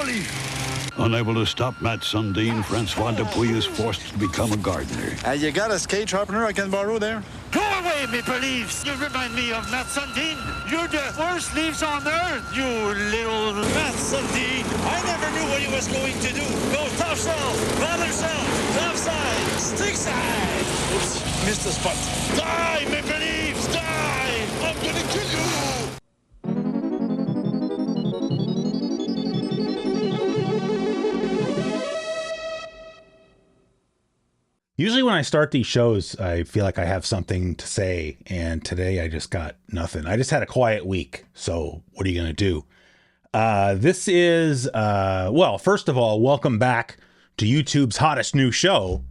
believe. Unable to stop Matt Sundin, Francois Dupuis is forced to become a gardener. You got a skate sharpener I can borrow there? Go away, Maple Leafs. You remind me of Matt Sundin. You're the worst Leafs on earth, you little Matt Sundin. I never knew what he was going to do. Go top shelf, bottom shelf, top side, stick side. Oops, missed the spot. Die, Maple Leafs, die! I'm gonna kill you! Usually when I start these shows, I feel like I have something to say, and today I just got nothing. I just had a quiet week, so what are you going to do? This is, well, first of all, welcome back to YouTube's hottest new show.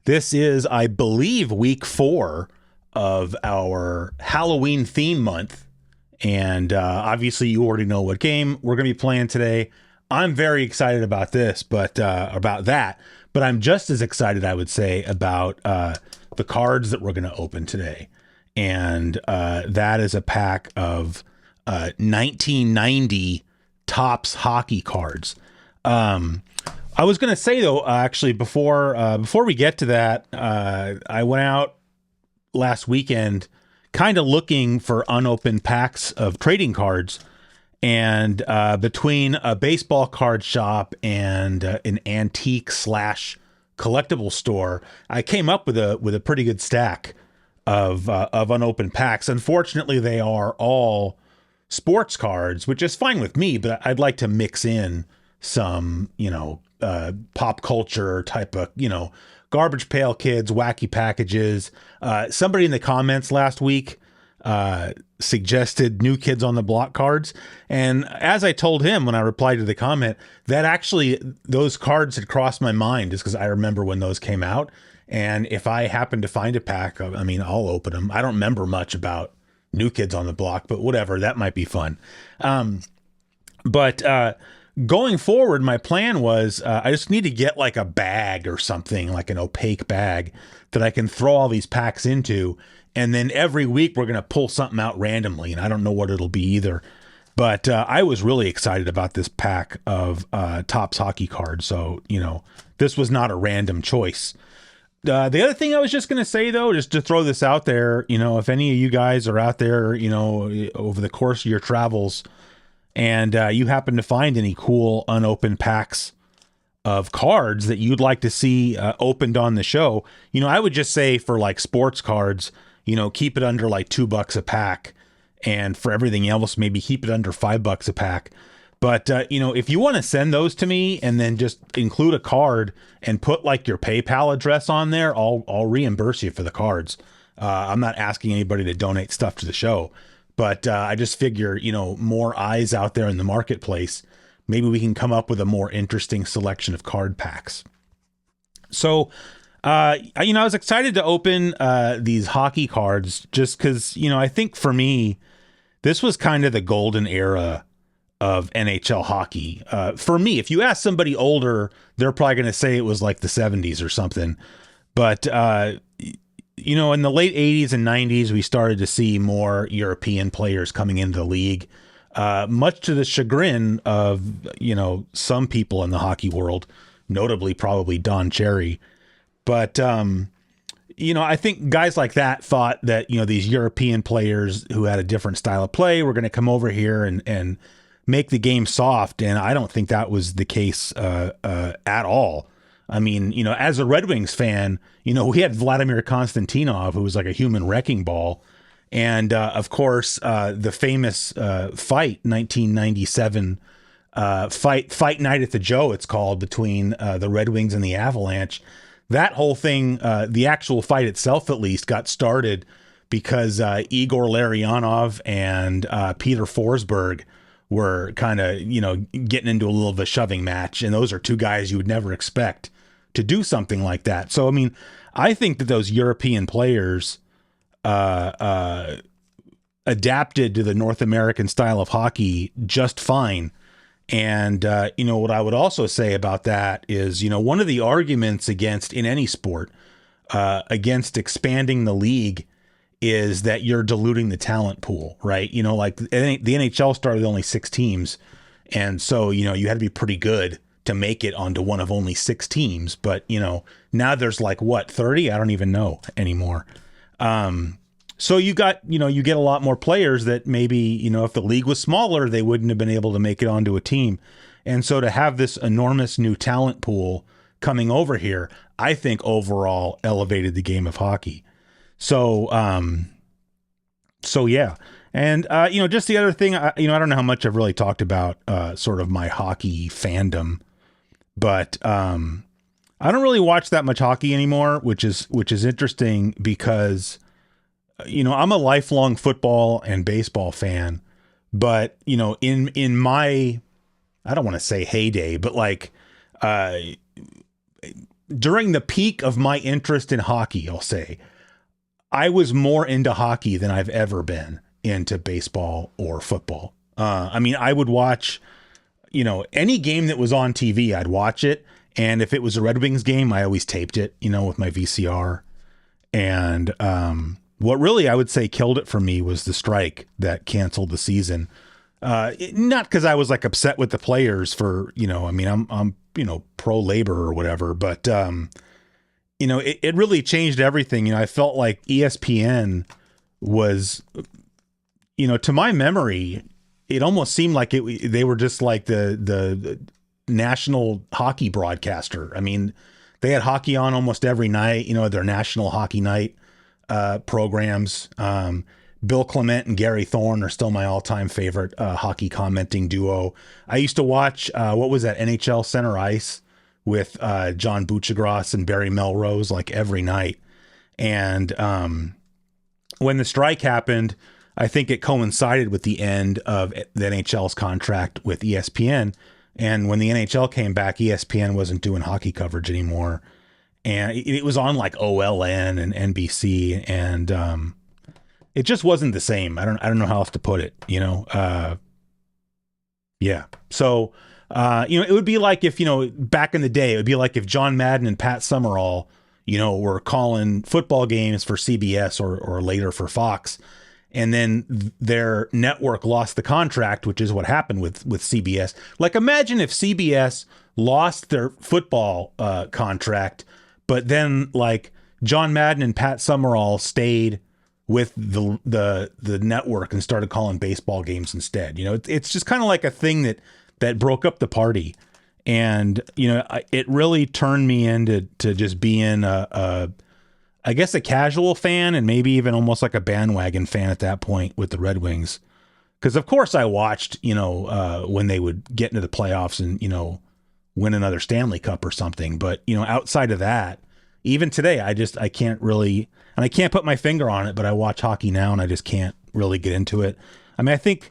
This is, I believe, week 4 of our Halloween theme month, and obviously you already know what game we're going to be playing today. I'm very excited about this, but but I'm just as excited, I would say, about the cards that we're going to open today. And that is a pack of 1990 Topps hockey cards. I was going to say, though, actually, before we get to that, I went out last weekend kind of looking for unopened packs of trading cards. And between a baseball card shop and an antique / collectible store, I came up with a pretty good stack of unopened packs. Unfortunately, they are all sports cards, which is fine with me, but I'd like to mix in some, pop culture type of, Garbage Pail Kids, wacky packages. Somebody in the comments last week suggested New Kids on the Block cards, and as I told him when I replied to the comment, that actually those cards had crossed my mind just because I remember when those came out, and if I happen to find a pack, I mean, I'll open them. I don't remember much about New Kids on the Block, but whatever, that might be fun. But going forward, my plan was I just need to get like a bag or something, like an opaque bag that I can throw all these packs into. And then every week we're going to pull something out randomly, and I don't know what it'll be either. But I was really excited about this pack of Topps hockey cards. So, this was not a random choice. The other thing I was just going to say, though, just to throw this out there, if any of you guys are out there, over the course of your travels and you happen to find any cool unopened packs of cards that you'd like to see opened on the show, I would just say for like sports cards, keep it under like $2 a pack. And for everything else, maybe keep it under $5 a pack. But, if you want to send those to me and then just include a card and put like your PayPal address on there, I'll reimburse you for the cards. I'm not asking anybody to donate stuff to the show, but I just figure, more eyes out there in the marketplace, maybe we can come up with a more interesting selection of card packs. So, I was excited to open these hockey cards just because, I think for me, this was kind of the golden era of NHL hockey. For me, if you ask somebody older, they're probably going to say it was like the 70s or something. But, in the late 80s and 90s, we started to see more European players coming into the league, much to the chagrin of, some people in the hockey world, notably probably Don Cherry. But, I think guys like that thought that, these European players who had a different style of play were going to come over here and make the game soft. And I don't think that was the case at all. I mean, as a Red Wings fan, we had Vladimir Konstantinov, who was like a human wrecking ball. And, of course, the famous fight, 1997 fight night at the Joe, it's called, between the Red Wings and the Avalanche. That whole thing, the actual fight itself, at least, got started because Igor Larionov and Peter Forsberg were kind of, getting into a little of a shoving match. And those are two guys you would never expect to do something like that. So, I mean, I think that those European players adapted to the North American style of hockey just fine. And, what I would also say about that is, one of the arguments against, in any sport, against expanding the league is that you're diluting the talent pool, right? Like the NHL started with only 6 teams, And so, you know, you had to be pretty good to make it onto one of only 6 teams. But, you know, now there's like, what, 30? I don't even know anymore. So you got, you know, you get a lot more players that maybe, you know, if the league was smaller, they wouldn't have been able to make it onto a team. And so to have this enormous new talent pool coming over here, I think overall elevated the game of hockey. So, yeah. And, you know, just the other thing, you know, I don't know how much I've really talked about, sort of my hockey fandom, but, I don't really watch that much hockey anymore, which is interesting because, you know, I'm a lifelong football and baseball fan, but, you know, in my, I don't want to say heyday, but like, during the peak of my interest in hockey, I'll say, I was more into hockey than I've ever been into baseball or football. I mean, I would watch, you know, any game that was on TV, I'd watch it. And if it was a Red Wings game, I always taped it, you know, with my VCR. And, what really I would say killed it for me was the strike that canceled the season. Not because I was like upset with the players for, you know, I mean, I'm you know, pro labor or whatever, but, you know, it really changed everything. You know, I felt like ESPN was, you know, to my memory, it almost seemed like they were just like the national hockey broadcaster. I mean, they had hockey on almost every night, you know, their national hockey night programs. Bill Clement and Gary Thorne are still my all-time favorite hockey commenting duo. I used to watch, what was that, NHL Center Ice with John Buccigross and Barry Melrose like every night. And when the strike happened, I think it coincided with the end of the NHL's contract with ESPN. And when the NHL came back, ESPN wasn't doing hockey coverage anymore. And it was on like OLN and NBC, and it just wasn't the same. I don't know how else to put it, you know? Yeah. So, you know, it would be like if, you know, back in the day, it would be like if John Madden and Pat Summerall, you know, were calling football games for CBS or later for Fox, and then their network lost the contract, which is what happened with CBS. Like, imagine if CBS lost their football contract, but then like John Madden and Pat Summerall stayed with the network and started calling baseball games instead. You know, it's just kind of like a thing that broke up the party. And, you know, it really turned me into just being I guess a casual fan, and maybe even almost like a bandwagon fan at that point with the Red Wings. Because of course I watched, you know, when they would get into the playoffs and, you know, win another Stanley Cup or something. But, you know, outside of that, even today, I can't really, and I can't put my finger on it, but I watch hockey now and I just can't really get into it. I mean, I think,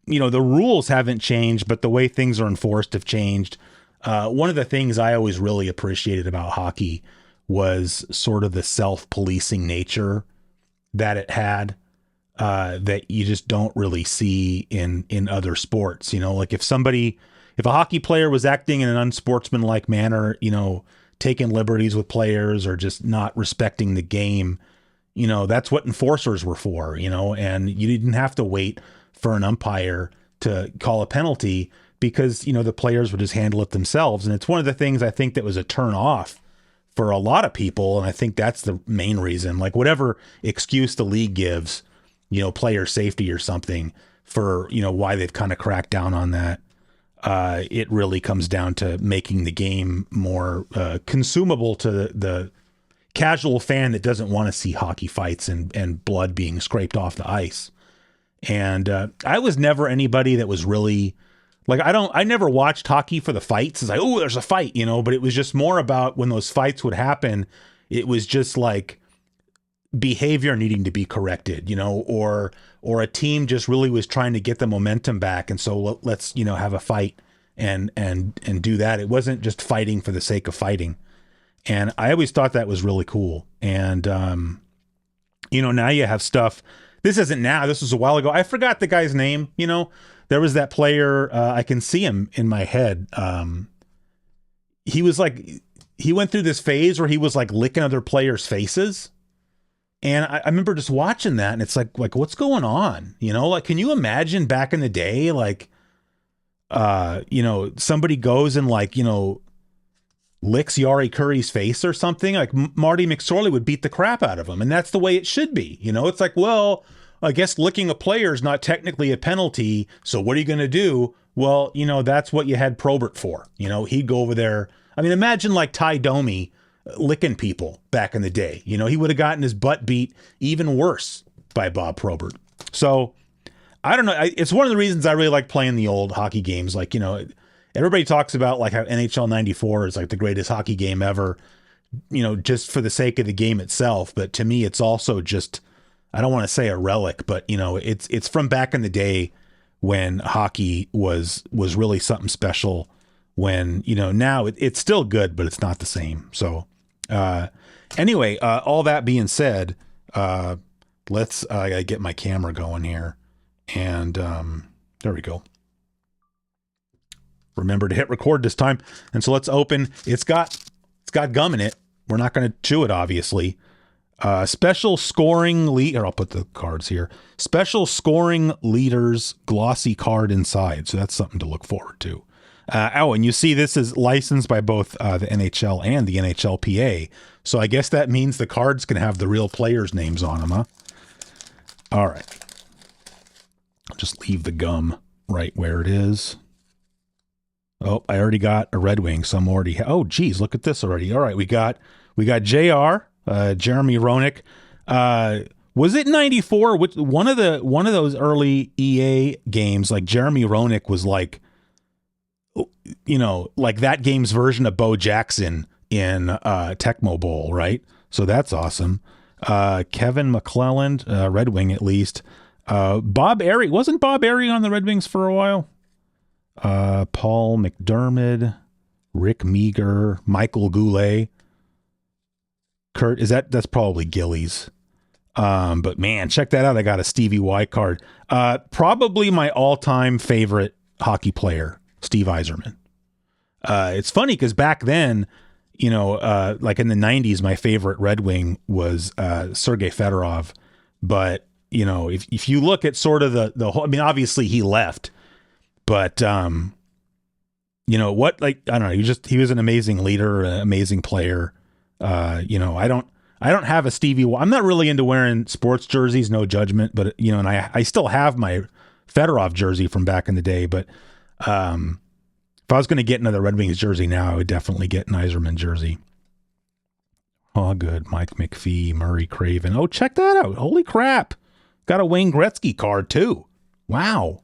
you know, the rules haven't changed, but the way things are enforced have changed. One of the things I always really appreciated about hockey was sort of the self-policing nature that it had, that you just don't really see in other sports. You know, like if a hockey player was acting in an unsportsmanlike manner, you know, taking liberties with players or just not respecting the game, you know, that's what enforcers were for, you know, and you didn't have to wait for an umpire to call a penalty because, you know, the players would just handle it themselves. And it's one of the things I think that was a turn off for a lot of people. And I think that's the main reason, like whatever excuse the league gives, you know, player safety or something for, you know, why they've kind of cracked down on that. It really comes down to making the game more consumable to the casual fan that doesn't want to see hockey fights and blood being scraped off the ice. And I was never anybody that was really like, I never watched hockey for the fights. It's like, oh, there's a fight, you know, but it was just more about when those fights would happen, it was just like behavior needing to be corrected, you know, or a team just really was trying to get the momentum back. And so let's, you know, have a fight and do that. It wasn't just fighting for the sake of fighting. And I always thought that was really cool. And, you know, now you have stuff. This isn't now. This was a while ago. I forgot the guy's name. You know, there was that player. I can see him in my head. He was like, he went through this phase where he was like licking other players' faces. And I remember just watching that, and it's like what's going on? You know, like, can you imagine back in the day, like, somebody goes and like, licks Yari Curry's face or something, like Marty McSorley would beat the crap out of him. And that's the way it should be. It's like, well, I guess licking a player is not technically a penalty. So what are you going to do? Well, that's what you had Probert for. He'd go over there. I mean, imagine like Ty Domi licking people back in the day. He would have gotten his butt beat even worse by Bob Probert. So I don't know. It's one of the reasons I really like playing the old hockey games. Like, everybody talks about like how NHL 94 is like the greatest hockey game ever, just for the sake of the game itself. But to me, it's also just, I don't want to say a relic, but it's from back in the day when hockey was really something special. When, now it's still good, but it's not the same. So anyway, all that being said, I gotta get my camera going here. And there we go. Remember to hit record this time. And so let's open. It's got gum in it. We're not going to chew it, obviously. Special scoring leader. I'll put the cards here. Special scoring leaders glossy card inside. So that's something to look forward to. And you see this is licensed by both the NHL and the NHLPA. So I guess that means the cards can have the real players' names on them, huh? All right. I'll just leave the gum right where it is. Oh, I already got a Red Wing, so I'm already. Oh, geez, look at this already. All right, we got JR, Jeremy Roenick. Was it 94? One of those early EA games, like Jeremy Roenick was like, like that game's version of Bo Jackson in Tecmo Bowl, right? So that's awesome. Kevin McClelland, Red Wing at least. Bob Airy, wasn't Bob Airy on the Red Wings for a while? Paul McDermott, Rick Meager, Michael Goulet, Kurt, that's probably Gillies. But man, check that out. I got a Stevie Y card. Probably my all-time favorite hockey player, Steve Yzerman. It's funny because back then, like in the 90s, my favorite Red Wing was Sergei Fedorov. But, if you look at sort of the whole, I mean, obviously he left. But, what, like, I don't know, he was an amazing leader, an amazing player. I don't have a Stevie Y. I'm not really into wearing sports jerseys, no judgment, but, and I still have my Fedorov jersey from back in the day. But if I was going to get another Red Wings jersey now, I would definitely get an Yzerman jersey. Oh, good. Mike McPhee, Murray Craven. Oh, check that out. Holy crap. Got a Wayne Gretzky card, too. Wow.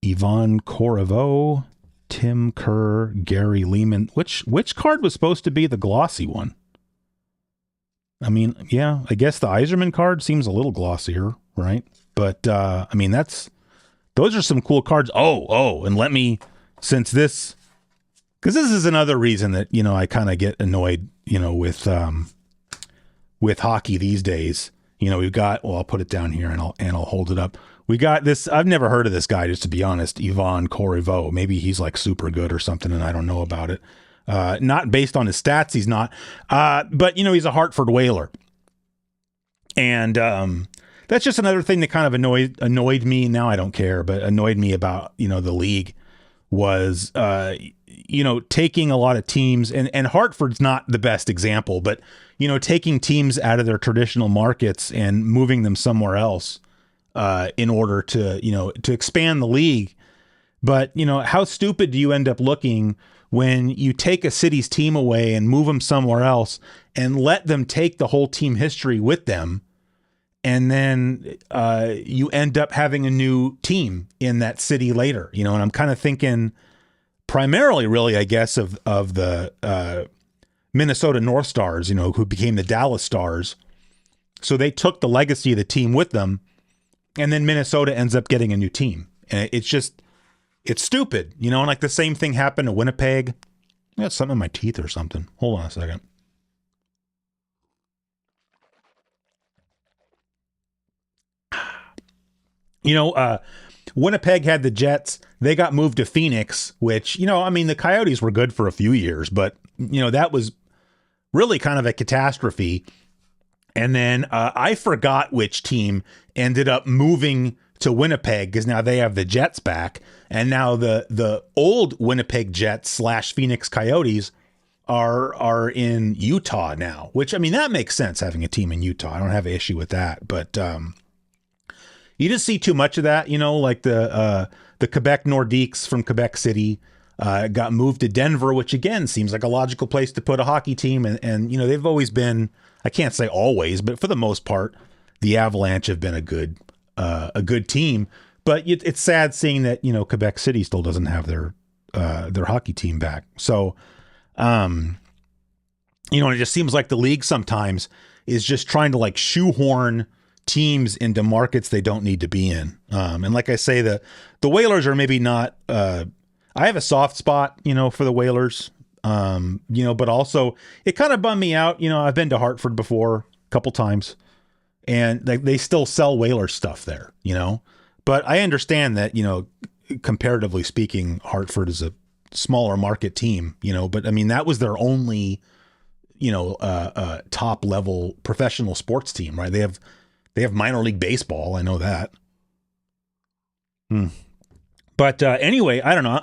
Yvonne Corriveau, Tim Kerr, Gary Lehman. Which card was supposed to be the glossy one? I mean, yeah, I guess the Yzerman card seems a little glossier, right? But I mean, those are some cool cards. And let me, since this, because this is another reason that I kind of get annoyed, with hockey these days. We've got. Well, I'll put it down here and I'll hold it up. We got this. I've never heard of this guy, just to be honest. Yvonne Corriveau. Maybe he's like super good or something, and I don't know about it. Not based on his stats, he's not. But he's a Hartford Whaler, and that's just another thing that kind of annoyed me. Now I don't care, but annoyed me about the league was taking a lot of teams, and Hartford's not the best example, but taking teams out of their traditional markets and moving them somewhere else. In order to, to expand the league. But, how stupid do you end up looking when you take a city's team away and move them somewhere else and let them take the whole team history with them? And then you end up having a new team in that city later, and I'm kind of thinking primarily really, I guess, of the Minnesota North Stars, who became the Dallas Stars. So they took the legacy of the team with them. And then Minnesota ends up getting a new team. And it's stupid, and like the same thing happened to Winnipeg. I got something in my teeth or something. Hold on a second. Winnipeg had the Jets. They got moved to Phoenix, which, the Coyotes were good for a few years, but, that was really kind of a catastrophe. And then I forgot which team ended up moving to Winnipeg because now they have the Jets back, and now the old Winnipeg Jets / Phoenix Coyotes are in Utah now, which, I mean, that makes sense having a team in Utah. I don't have an issue with that, but you just see too much of that, you know, like the Quebec Nordiques from Quebec City got moved to Denver, which again seems like a logical place to put a hockey team. And you know, they've always been, I can't say always, but for the most part, the Avalanche have been a good team. But it's sad seeing that, you know, Quebec City still doesn't have their hockey team back. So, you know, it just seems like the league sometimes is just trying to like shoehorn teams into markets they don't need to be in. And like I say, the Whalers are maybe not, I have a soft spot, you know, for the Whalers, you know, but also it kind of bummed me out. You know, I've been to Hartford before a couple times, and they still sell Whalers stuff there, you know, but I understand that, you know, comparatively speaking, Hartford is a smaller market team, you know, but I mean, that was their only, you know, top level professional sports team, right? They have minor league baseball. I know that. But anyway, I don't know.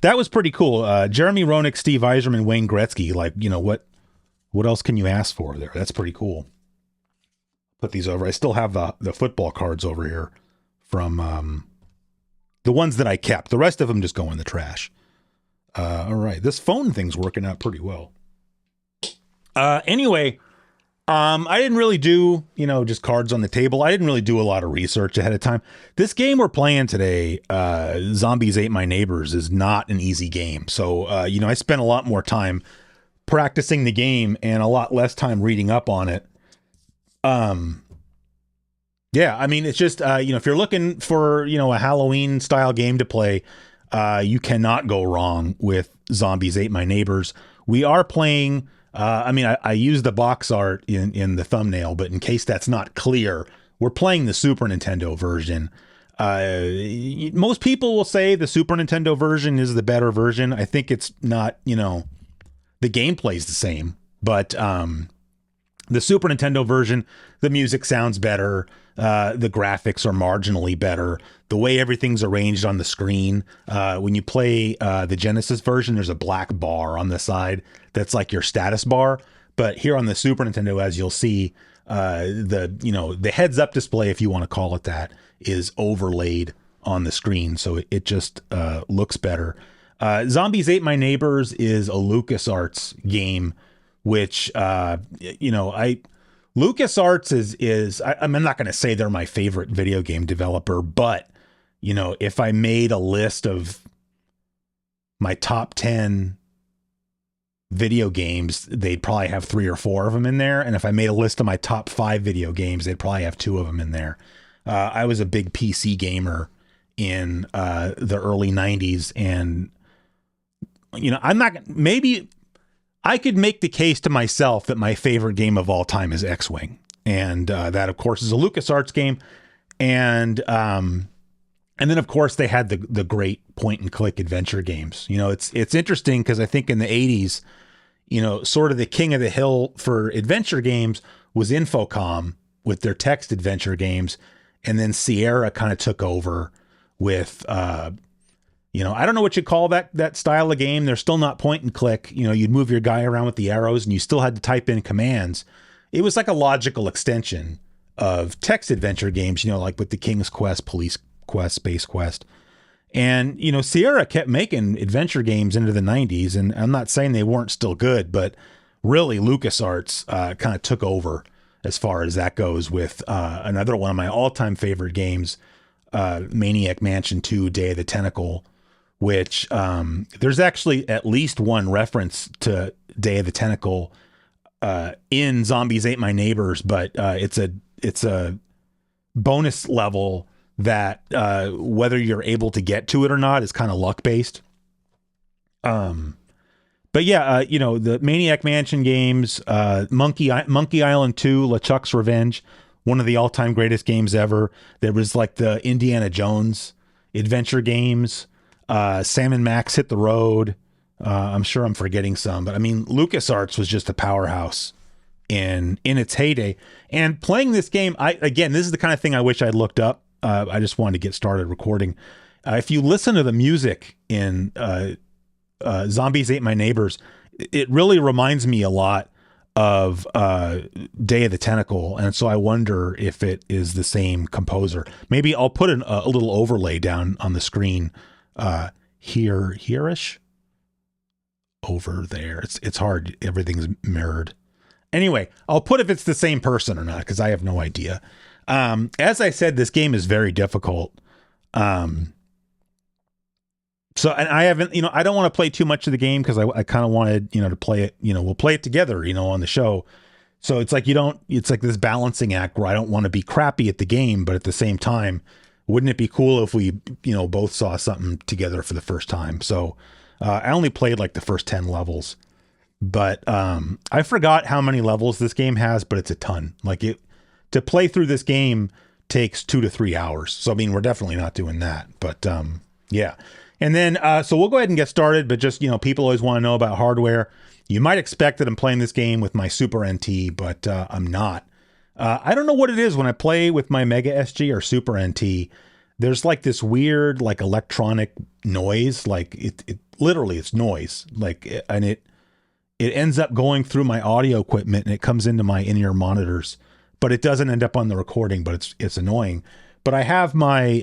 That was pretty cool. Jeremy Roenick, Steve Yzerman, Wayne Gretzky. Like, you know, what else can you ask for there? That's pretty cool. Put these over. I still have the football cards over here from the ones that I kept. The rest of them just go in the trash. All right. This phone thing's working out pretty well. Anyway, I didn't really do, you know, just cards on the table. I didn't really do a lot of research ahead of time. This game we're playing today, Zombies Ate My Neighbors, is not an easy game. So, you know, I spent a lot more time practicing the game and a lot less time reading up on it. Yeah, I mean, it's just, you know, if you're looking for, you know, a Halloween style game to play, you cannot go wrong with Zombies Ate My Neighbors. We are playing, I mean, I use the box art in the thumbnail, but in case that's not clear, we're playing the Super Nintendo version. Most people will say the Super Nintendo version is the better version. I think it's not, you know, the gameplay's the same, but the Super Nintendo version, the music sounds better. The graphics are marginally better. The way everything's arranged on the screen. When you play the Genesis version, there's a black bar on the side that's like your status bar. But here on the Super Nintendo, as you'll see, the heads up display, if you want to call it that, is overlaid on the screen. So it just looks better. Zombies Ate My Neighbors is a LucasArts game, which, you know, LucasArts is I'm not going to say they're my favorite video game developer, but, you know, if I made a list of my top 10 video games, they'd probably have 3 or 4 of them in there. And if I made a list of my top 5 video games, they'd probably have 2 of them in there. I was a big PC gamer in the early 90s, and, you know, maybe I could make the case to myself that my favorite game of all time is X-Wing. And that, of course, is a LucasArts game. And then, of course, they had the great point-and-click adventure games. You know, it's interesting because I think in the 80s, you know, sort of the king of the hill for adventure games was Infocom with their text adventure games. And then Sierra kind of took over with, you know, I don't know what you call that style of game. They're still not point and click. You know, you'd move your guy around with the arrows and you still had to type in commands. It was like a logical extension of text adventure games, you know, like with the King's Quest, Police Quest, Space Quest. And, you know, Sierra kept making adventure games into the 90s. And I'm not saying they weren't still good, but really LucasArts kind of took over as far as that goes with another one of my all-time favorite games, Maniac Mansion 2, Day of the Tentacle, which there's actually at least one reference to Day of the Tentacle in Zombies Ate My Neighbors, but it's a bonus level that whether you're able to get to it or not is kind of luck based. But yeah, you know, the Maniac Mansion games, Monkey Island 2, LeChuck's Revenge, one of the all-time greatest games ever. There was like the Indiana Jones adventure games, Sam and Max Hit the Road. I'm sure I'm forgetting some, but I mean, LucasArts was just a powerhouse in its heyday. And playing this game, this is the kind of thing I wish I'd looked up I just wanted to get started recording. If you listen to the music in Zombies Ate My Neighbors, it really reminds me a lot of Day of the Tentacle, and so I wonder if it is the same composer. Maybe I'll put a little overlay down on the screen here-ish over there. It's hard. Everything's mirrored. Anyway, I'll put if it's the same person or not, because I have no idea. As I said, this game is very difficult. So, and I haven't, I don't want to play too much of the game because I kind of wanted, to play it, we'll play it together, on the show. So it's like it's like this balancing act where I don't want to be crappy at the game, but at the same time, wouldn't it be cool if we, both saw something together for the first time? So I only played like the first 10 levels, but I forgot how many levels this game has, but it's a ton. To play through this game takes 2 to 3 hours. So, I mean, we're definitely not doing that, but yeah. And then, so we'll go ahead and get started, but just, people always want to know about hardware. You might expect that I'm playing this game with my Super NT, but I'm not. I don't know what it is when I play with my Mega SG or Super NT. There's like this weird, like electronic noise, like it literally it's noise, and it ends up going through my audio equipment and it comes into my in-ear monitors, but it doesn't end up on the recording, but it's annoying. But I have my,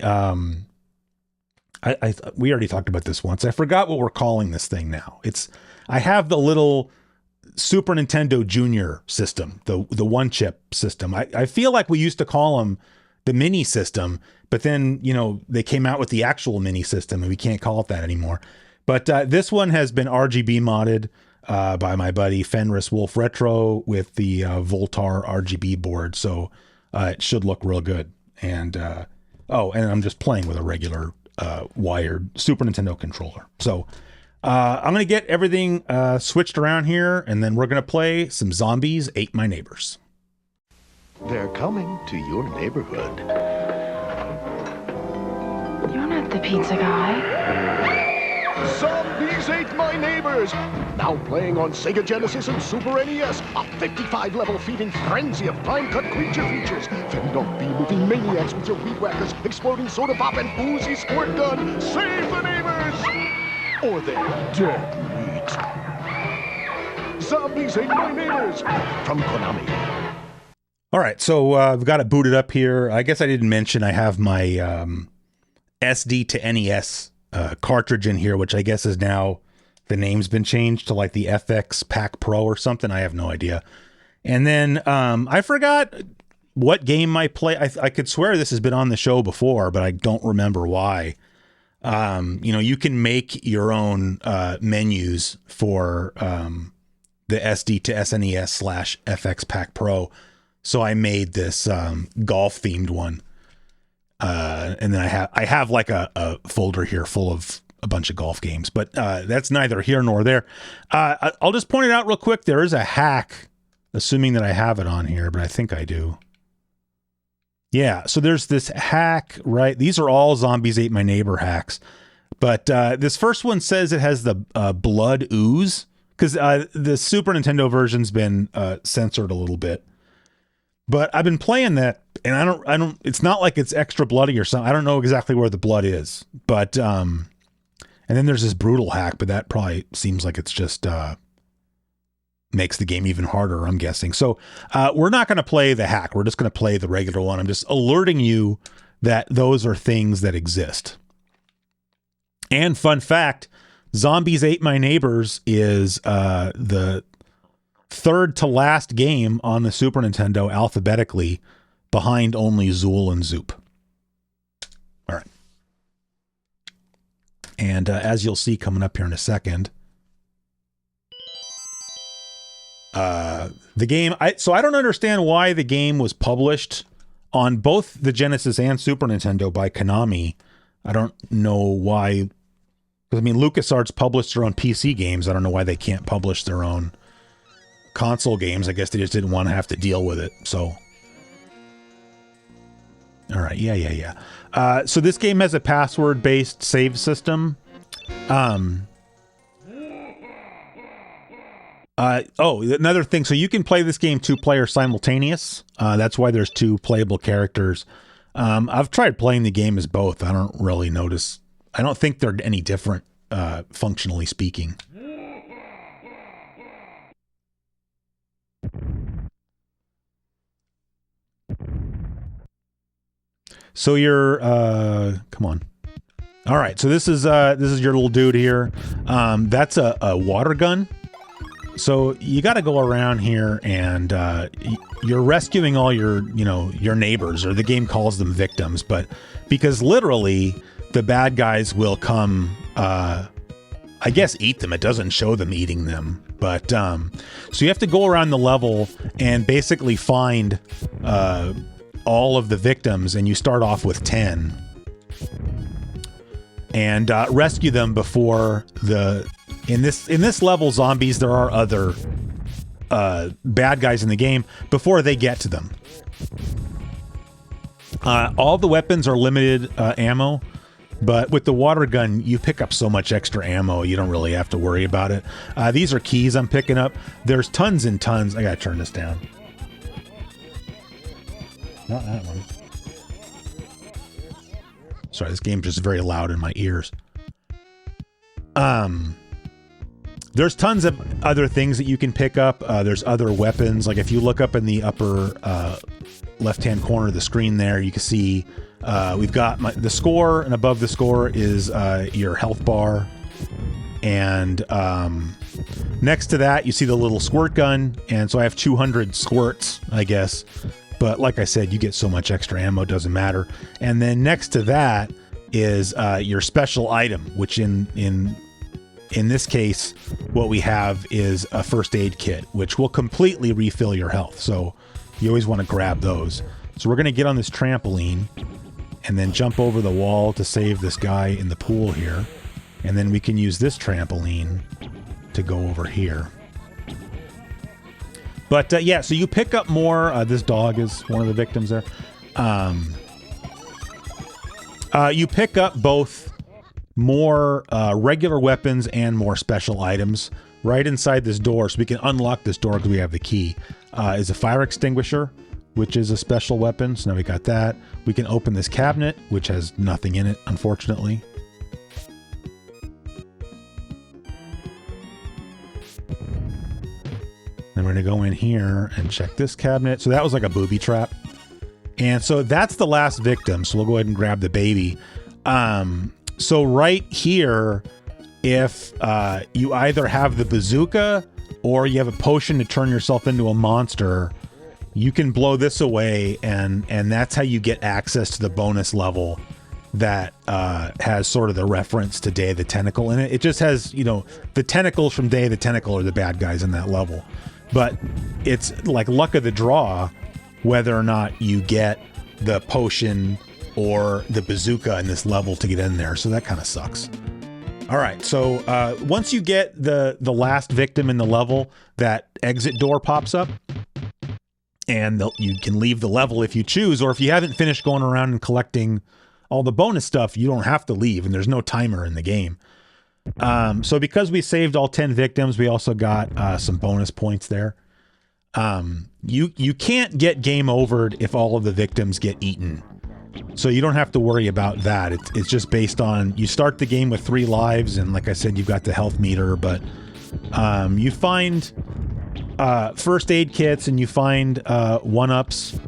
we already talked about this once. I forgot what we're calling this thing now. I have the little Super Nintendo Junior system, the one chip system. I feel like we used to call them the mini system, but then, they came out with the actual mini system and we can't call it that anymore. But this one has been RGB modded by my buddy Fenris Wolf Retro with the Voltar RGB board. So it should look real good. And, and I'm just playing with a regular wired Super Nintendo controller. So I'm going to get everything switched around here, and then we're going to play some Zombies Ate My Neighbors. They're coming to your neighborhood. You're not the pizza guy. Zombies Ate My Neighbors! Now playing on Sega Genesis and Super NES, a 55-level feeding frenzy of time-cut creature features. Fend off bee-moving maniacs with your weed whackers, exploding soda pop, and boozy squirt gun. Save the neighbors! Or they're dead meat. Zombies Ate My Neighbors from Konami. All right, so I've got it booted up here. I guess I didn't mention I have my SD to NES cartridge in here, which I guess is now, the name's been changed to like the FX Pack Pro or something. I have no idea. And then I forgot what game I play. I could swear this has been on the show before, but I don't remember why. You can make your own menus for the SD to SNES / FX Pack Pro. So I made this golf themed one. And then I have like a folder here full of a bunch of golf games, but that's neither here nor there. I'll just point it out real quick. There is a hack, assuming that I have it on here, but I think I do. Yeah, so there's this hack, right? These are all Zombies Ate My Neighbor hacks. But this first one says it has the blood ooze, because the Super Nintendo version's been censored a little bit. But I've been playing that, and I don't, it's not like it's extra bloody or something. I don't know exactly where the blood is. But, and then there's this brutal hack, but that probably seems like it's just, makes the game even harder, I'm guessing. So, we're not going to play the hack. We're just going to play the regular one. I'm just alerting you that those are things that exist. And fun fact, Zombies Ate My Neighbors is, the third to last game on the Super Nintendo alphabetically, behind only Zool and Zoop. All right. And as you'll see coming up here in a second, the game, so I don't understand why the game was published on both the Genesis and Super Nintendo by Konami. I don't know why, because I mean, LucasArts published their own PC games. I don't know why they can't publish their own console games. I guess they just didn't want to have to deal with it. So, all right, yeah. So this game has a password-based save system. Another thing. So you can play this game 2-player simultaneous. That's why there's 2 playable characters. I've tried playing the game as both. I don't really notice. I don't think they're any different, functionally speaking. So you're, come on. All right. So this is your little dude here. That's a water gun. So you got to go around here and you're rescuing all your neighbors, or the game calls them victims, but because literally the bad guys will come, I guess eat them. It doesn't show them eating them, but so you have to go around the level and basically find all of the victims, and you start off with 10 and rescue them before in this level zombies. There are other bad guys in the game before they get to them. All the weapons are limited ammo, but with the water gun you pick up so much extra ammo you don't really have to worry about it. These are keys I'm picking up. There's tons and tons. I gotta turn this down. Not that one. Sorry, this game's just very loud in my ears. There's tons of other things that you can pick up. There's other weapons. Like if you look up in the upper left-hand corner of the screen there, you can see we've got the score, and above the score is your health bar. And next to that, you see the little squirt gun. And so I have 200 squirts, I guess. But like I said, you get so much extra ammo, doesn't matter. And then next to that is your special item, which in this case, what we have is a first aid kit, which will completely refill your health. So you always want to grab those. So we're going to get on this trampoline and then jump over the wall to save this guy in the pool here. And then we can use this trampoline to go over here. But yeah, so you pick up more. This dog is one of the victims there. You pick up both more regular weapons and more special items right inside this door. So we can unlock this door because we have the key. Is a fire extinguisher, which is a special weapon. So now we got that. We can open this cabinet, which has nothing in it, unfortunately. Then we're going to go in here and check this cabinet. So that was like a booby trap. And so that's the last victim. So we'll go ahead and grab the baby. So right here, if you either have the bazooka or you have a potion to turn yourself into a monster, you can blow this away, and that's how you get access to the bonus level that has sort of the reference to Day of the Tentacle in it. It just has, the tentacles from Day of the Tentacle are the bad guys in that level. But it's like luck of the draw whether or not you get the potion or the bazooka in this level to get in there. So that kind of sucks. All right. So once you get the last victim in the level, that exit door pops up. And you can leave the level if you choose, or if you haven't finished going around and collecting all the bonus stuff, you don't have to leave, and there's no timer in the game. So because we saved all 10 victims, we also got some bonus points there. You can't get game overed if all of the victims get eaten. So you don't have to worry about that. It's just based on, you start the game with 3 lives, and like I said, you've got the health meter, but you find first aid kits and you find 1-ups.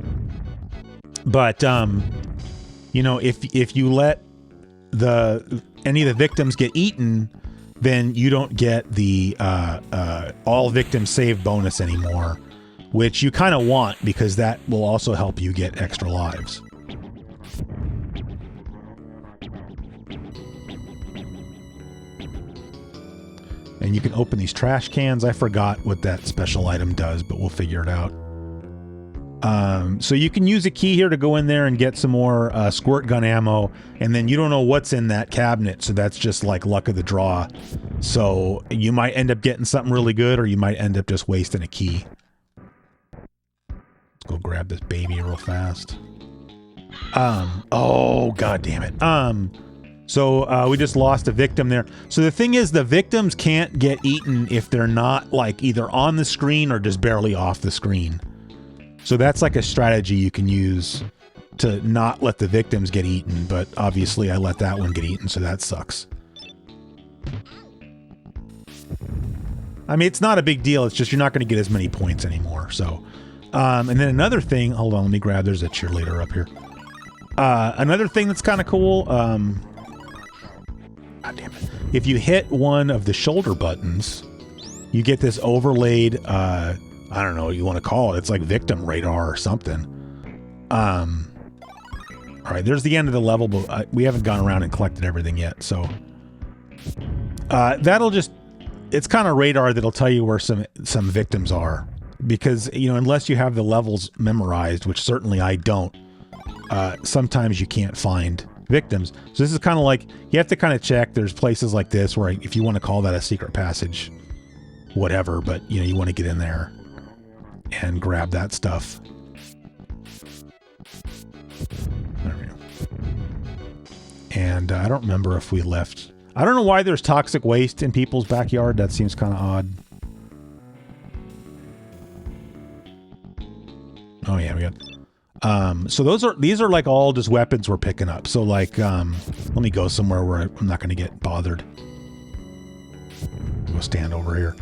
But if you let any of the victims get eaten, then you don't get the all victims saved bonus anymore, which you kind of want because that will also help you get extra lives. And you can open these trash cans. I forgot what that special item does, but we'll figure it out. So you can use a key here to go in there and get some more squirt gun ammo, and then you don't know what's in that cabinet, so that's just like luck of the draw. So you might end up getting something really good, or you might end up just wasting a key. Let's go grab this baby real fast. Oh, god damn it. So we just lost a victim there. So the thing is, the victims can't get eaten if they're not like either on the screen or just barely off the screen. So that's like a strategy you can use to not let the victims get eaten, but obviously I let that one get eaten, so that sucks. I mean, it's not a big deal. It's just you're not going to get as many points anymore. So, and then another thing, hold on, let me grab, there's a cheerleader up here. Another thing that's kind of cool, God damn it. If you hit one of the shoulder buttons, you get this overlaid, I don't know what you want to call it. It's like victim radar or something. All right, there's the end of the level, but we haven't gone around and collected everything yet. So that'll just, it's kind of radar that'll tell you where some victims are, because, you know, unless you have the levels memorized, which certainly I don't, sometimes you can't find victims. So this is kind of like, you have to kind of check. There's places like this where if you want to call that a secret passage, whatever, but you know, you want to get in there and grab that stuff. There we go. And I don't remember if we left. I don't know why there's toxic waste in people's backyard. That seems kind of odd. Oh yeah, we got. So these are like all just weapons we're picking up. So like, let me go somewhere where I'm not going to get bothered. Go stand over here.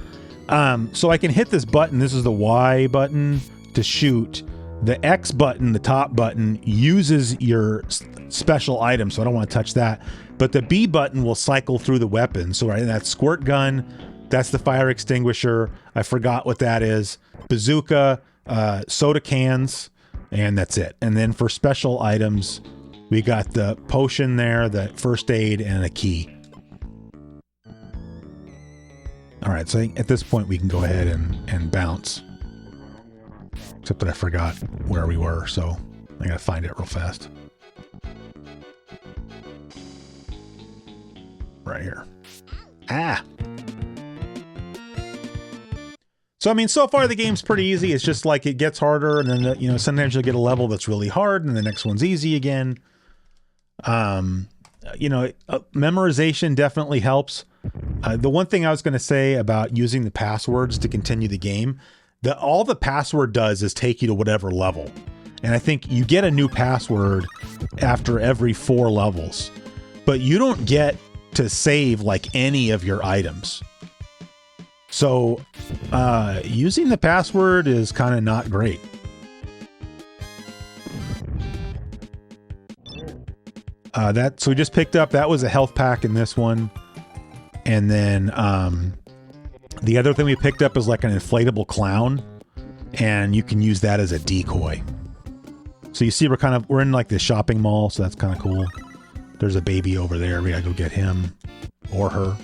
So I can hit this button. This is the Y button to shoot. The X button, the top button, uses your special item, so I don't want to touch that. But the B button will cycle through the weapon. So right, that squirt gun, that's the fire extinguisher. I forgot what that is. Bazooka, soda cans, and that's it. And then for special items, we got the potion there, the first aid, and a key. All right, so I think at this point we can go ahead and bounce. Except that I forgot where we were, so I gotta find it real fast. Right here. Ah! So, I mean, so far the game's pretty easy. It's just like it gets harder, and then, you know, sometimes you'll get a level that's really hard, and the next one's easy again. You know, memorization definitely helps. The one thing I was going to say about using the passwords to continue the game, all the password does is take you to whatever level. And I think you get a new password after every 4 levels, but you don't get to save like any of your items. So using the password is kind of not great. So we just picked up, that was a health pack in this one. And then the other thing we picked up is like an inflatable clown, and you can use that as a decoy. So you see we're in like the shopping mall, so that's kind of cool. There's a baby over there. We gotta go get him or her.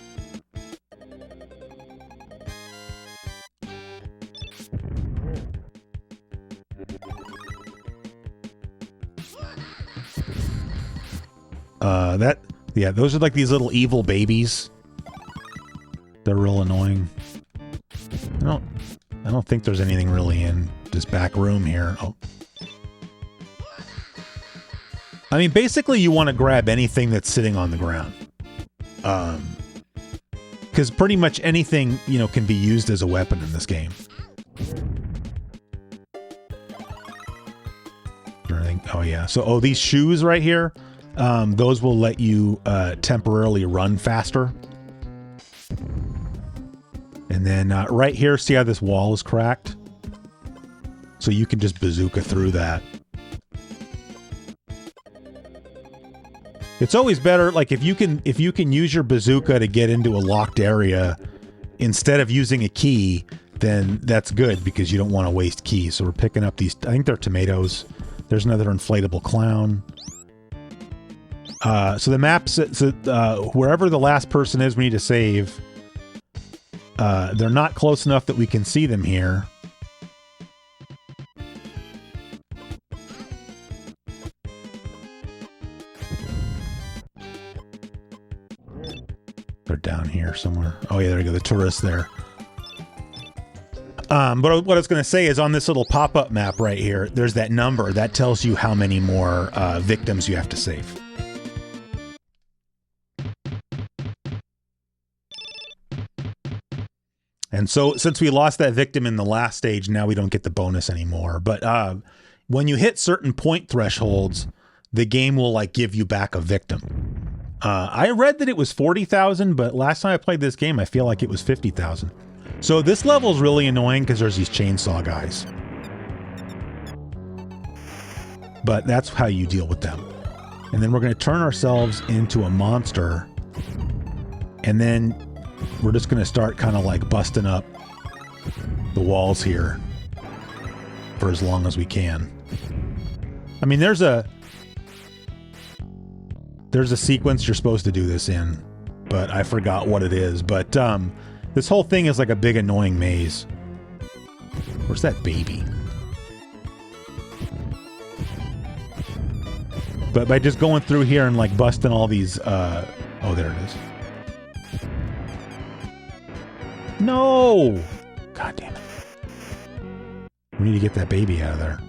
Yeah, those are like these little evil babies. They're real annoying. I don't think there's anything really in this back room here. Oh. I mean, basically you want to grab anything that's sitting on the ground. Because pretty much anything, you know, can be used as a weapon in this game. Oh yeah, so these shoes right here, those will let you temporarily run faster. And then right here, see how this wall is cracked? So you can just bazooka through that. It's always better, like if you can use your bazooka to get into a locked area instead of using a key, then that's good because you don't want to waste keys. So we're picking up these, I think they're tomatoes. There's another inflatable clown. So the map, wherever the last person is we need to save, they're not close enough that we can see them here. They're down here somewhere. Oh yeah, there you go, the tourists there. But what I was going to say is on this little pop-up map right here, there's that number that tells you how many more victims you have to save. And so since we lost that victim in the last stage, now we don't get the bonus anymore. But when you hit certain point thresholds, the game will like give you back a victim. I read that it was 40,000, but last time I played this game, I feel like it was 50,000. So this level is really annoying because there's these chainsaw guys. But that's how you deal with them. And then we're going to turn ourselves into a monster. And then we're just going to start kind of like busting up the walls here for as long as we can. I mean, there's a sequence you're supposed to do this in, but I forgot what it is. But this whole thing is like a big annoying maze. Where's that baby? But by just going through here and like busting all these, oh, there it is. No! God damn it. We need to get that baby out of there.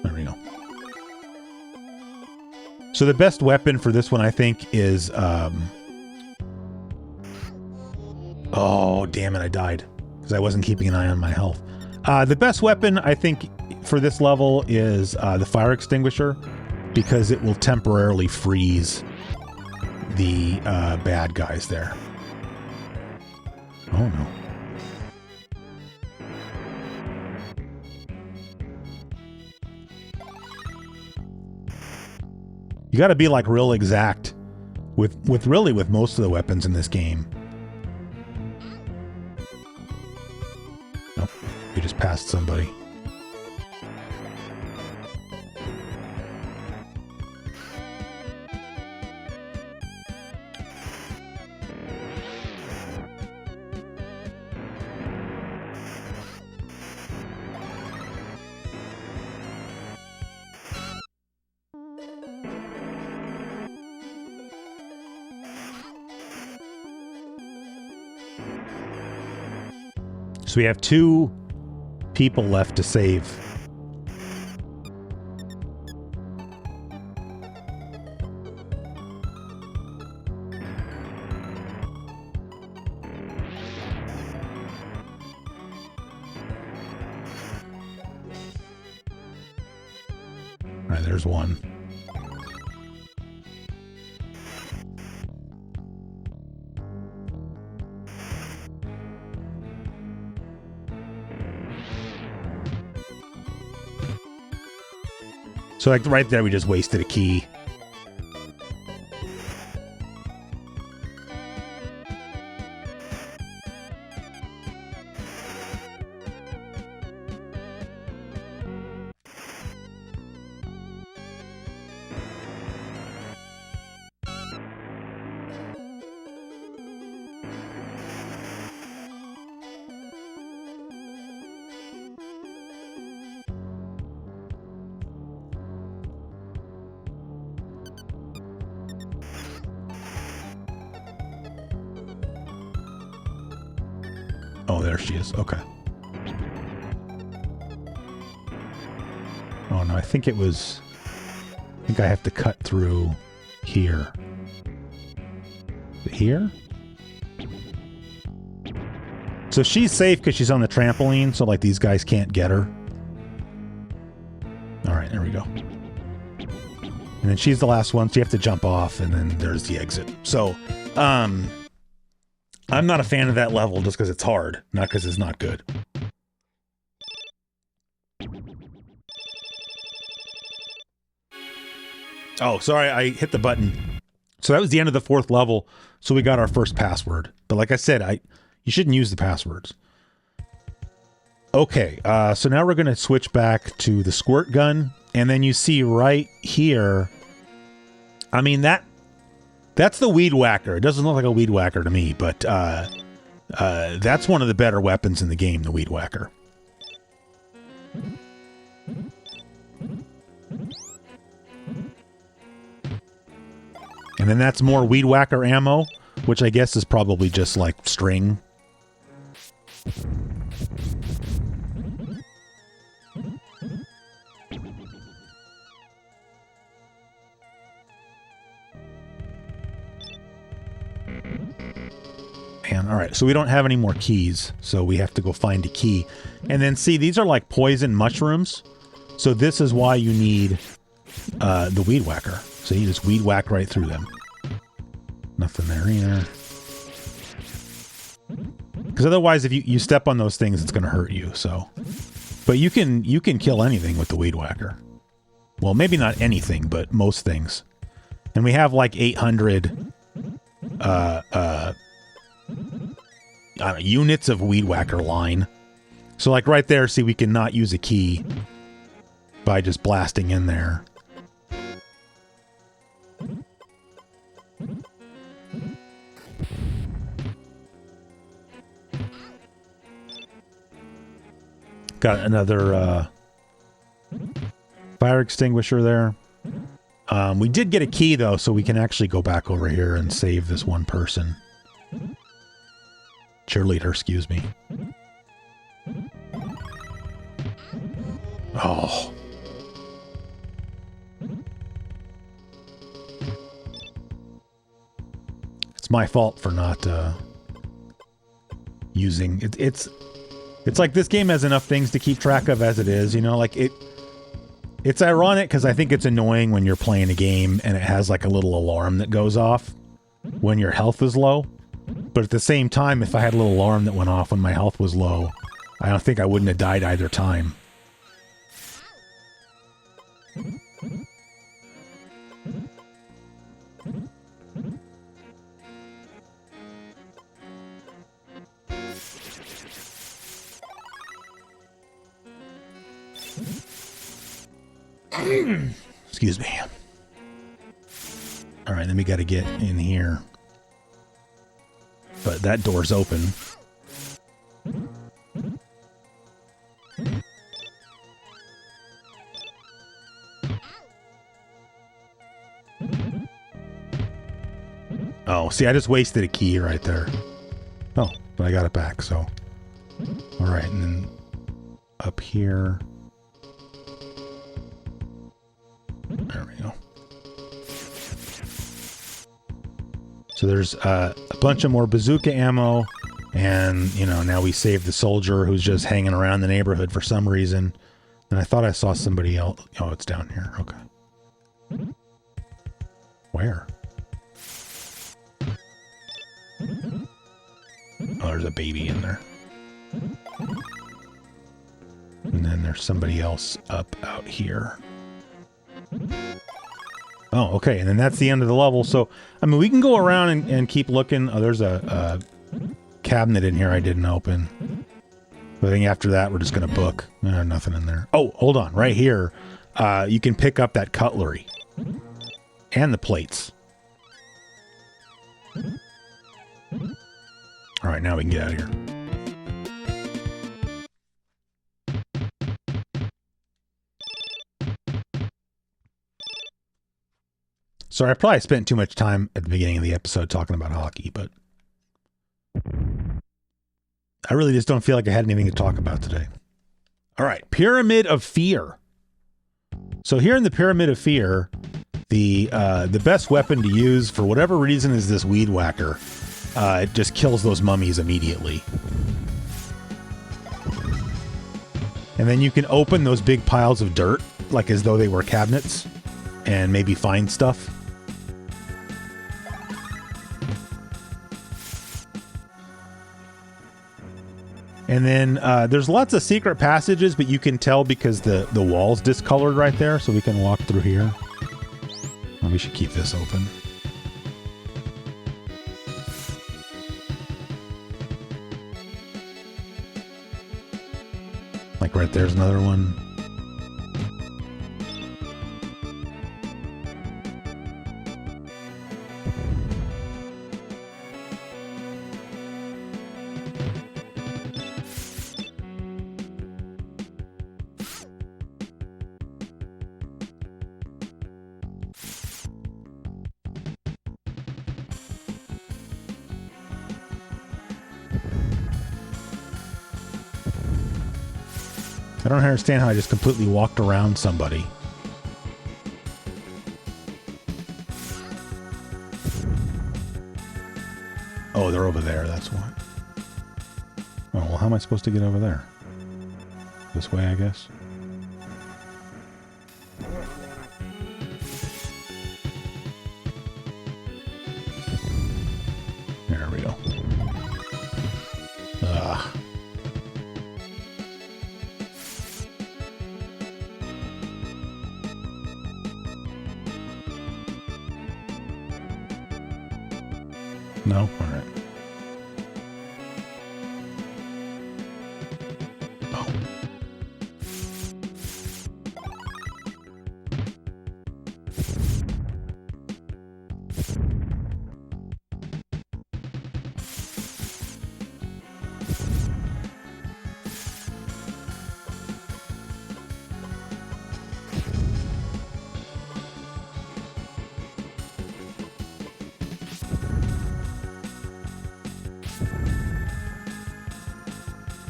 There we go. So the best weapon for this one, I think, is, oh, damn it, I died. Because I wasn't keeping an eye on my health. The best weapon, I think, for this level is the fire extinguisher, because it will temporarily freeze the bad guys there. Oh, no. You got to be like real exact with most of the weapons in this game. Nope, we just passed somebody. So we have 2 people left to save. All right, there's one. So like right there, we just wasted a key. Oh, there she is. Okay. Oh, no, I think it was... I think I have to cut through here. Is it here? So she's safe because she's on the trampoline, so, like, these guys can't get her. All right, there we go. And then she's the last one, so you have to jump off, and then there's the exit. So, I'm not a fan of that level just because it's hard, not because it's not good. Oh, sorry, I hit the button. So that was the end of the 4th level, so we got our first password. But like I said, you shouldn't use the passwords. Okay, so now we're going to switch back to the squirt gun, and then you see right here, I mean, that's the weed whacker. It doesn't look like a weed whacker to me, but that's one of the better weapons in the game, the weed whacker. And then that's more weed whacker ammo, which I guess is probably just like string. Man, on. All right, so we don't have any more keys, so we have to go find a key. And then see, these are like poison mushrooms. So this is why you need the weed whacker. So you just weed whack right through them. Nothing there either. Because otherwise, if you step on those things, it's going to hurt you. So, but you can kill anything with the weed whacker. Well, maybe not anything, but most things. And we have like 800 units of weed whacker line. So like right there, see, we can not use a key by just blasting in there. Got another fire extinguisher there. We did get a key though, so we can actually go back over here and save this one person. Cheerleader, excuse me. Oh. It's my fault for not using it. It's like this game has enough things to keep track of as it is, you know, like it's ironic because I think it's annoying when you're playing a game and it has like a little alarm that goes off when your health is low. But at the same time, if I had a little alarm that went off when my health was low, I don't think I wouldn't have died either time. Excuse me. All right, then we got to get in here. But that door's open. Oh, see, I just wasted a key right there. Oh, but I got it back, so. All right, and then up here. There we go. So there's a bunch of more bazooka ammo, and, you know, now we saved the soldier who's just hanging around the neighborhood for some reason. And I thought I saw somebody else. Oh, it's down here. Okay. Where? Oh, there's a baby in there. And then there's somebody else up out here. Oh, okay, and then that's the end of the level. So, I mean, we can go around and keep looking. Oh, there's a cabinet in here I didn't open. But I think after that, we're just going to book. Nothing in there. Oh, hold on. Right here, you can pick up that cutlery. And the plates. All right, now we can get out of here. Sorry, I probably spent too much time at the beginning of the episode talking about hockey, but I really just don't feel like I had anything to talk about today. All right, Pyramid of Fear. So here in the Pyramid of Fear, the best weapon to use for whatever reason is this weed whacker. It just kills those mummies immediately. And then you can open those big piles of dirt, like as though they were cabinets, and maybe find stuff. And then there's lots of secret passages, but you can tell because the wall's discolored right there, so we can walk through here. Oh, we should keep this open. Like right there's another one. I don't understand how I just completely walked around somebody. Oh, they're over there, that's why. how am I supposed to get over there? This way, I guess. There we go. Ugh. No? All right. Oh.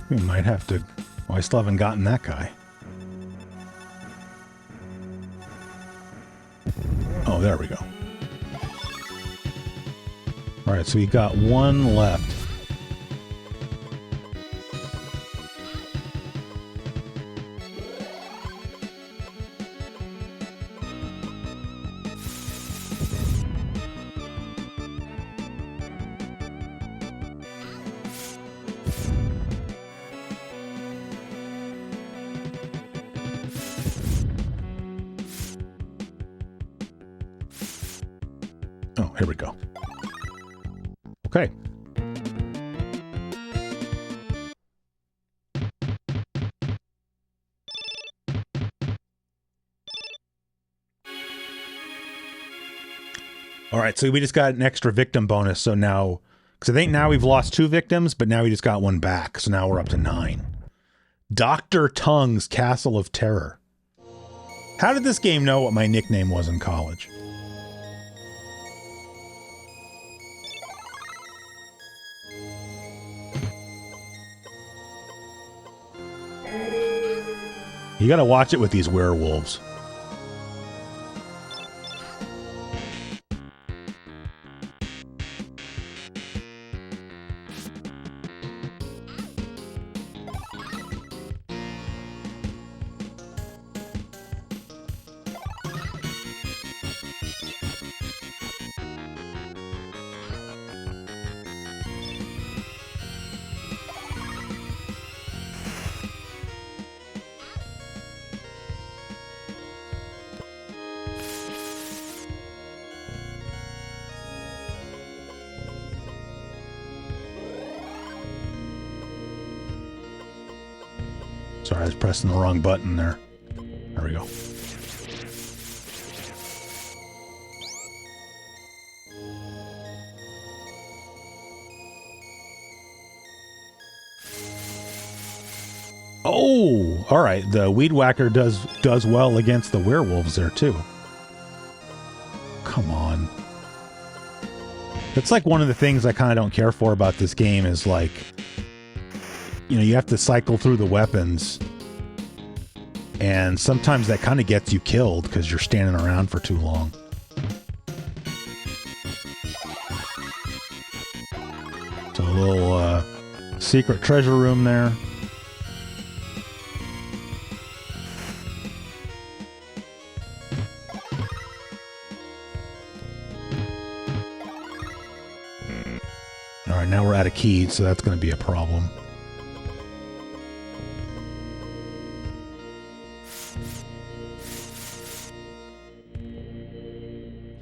We might have to... Oh, I still haven't gotten that guy. Oh, there we go. Alright, so we got one left. Oh, here we go. Okay. All right, so we just got an extra victim bonus. So now, because I think now we've lost 2 victims, but now we just got 1 back. So now we're up to 9. Dr. Tongue's Castle of Terror. How did this game know what my nickname was in college? You gotta watch it with these werewolves. Sorry, I was pressing the wrong button there. There we go. Oh, all right. The Weed Whacker does well against the werewolves there too. Come on. That's like one of the things I kind of don't care for about this game is like, you know, you have to cycle through the weapons, and sometimes that kind of gets you killed because you're standing around for too long. So a little secret treasure room there. All right, now we're out of keys, so that's going to be a problem.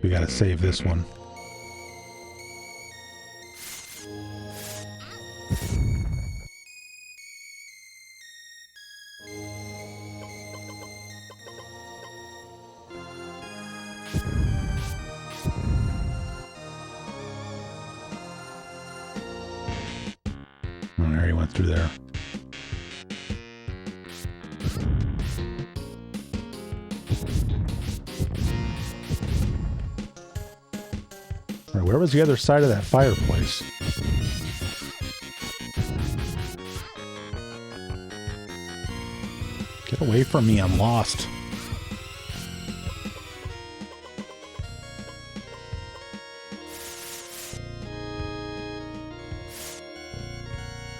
We gotta save this one. Oh, there he went through there. Where was the other side of that fireplace? Get away from me, I'm lost.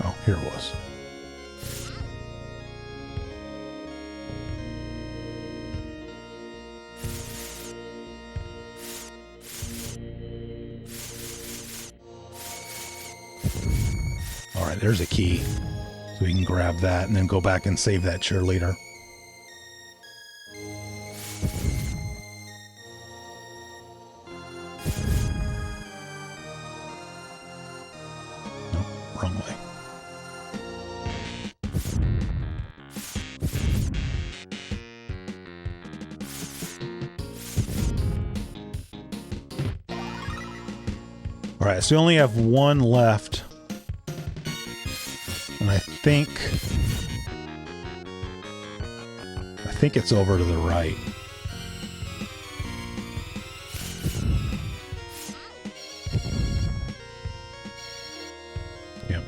Oh, here it was. right, there's a key. So we can grab that and then go back and save that cheerleader. Nope, wrong way. All right, so we only have one left. And I think it's over to the right. Yep.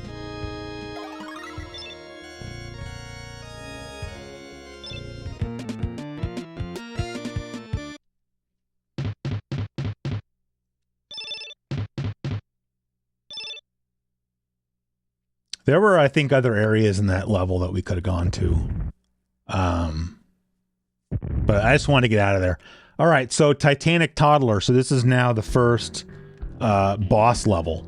There were, I think, other areas in that level that we could have gone to. But I just wanted to get out of there. All right, so Titanic Toddler. So this is now the first boss level.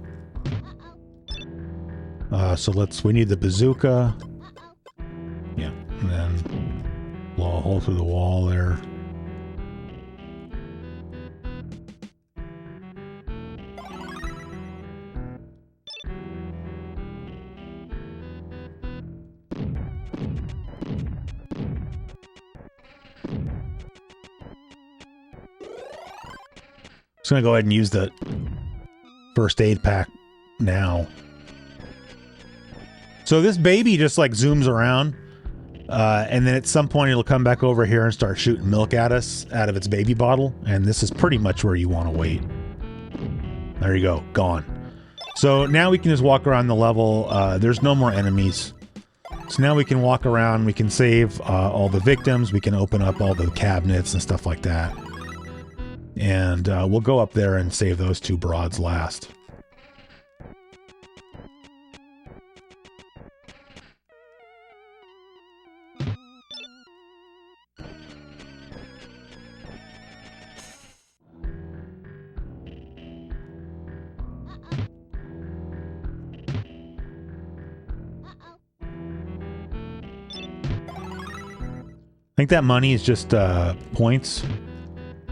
So we need the bazooka. Yeah, and then blow a hole through the wall there. Just gonna go ahead and use the first aid pack now. So this baby just like zooms around, and then at some point it'll come back over here and start shooting milk at us out of its baby bottle. And this is pretty much where you want to wait. There you go, gone. So now we can just walk around the level. There's no more enemies. So now we can walk around, we can save all the victims, we can open up all the cabinets and stuff like that. And we'll go up there and save those two broads last. I think that money is just points.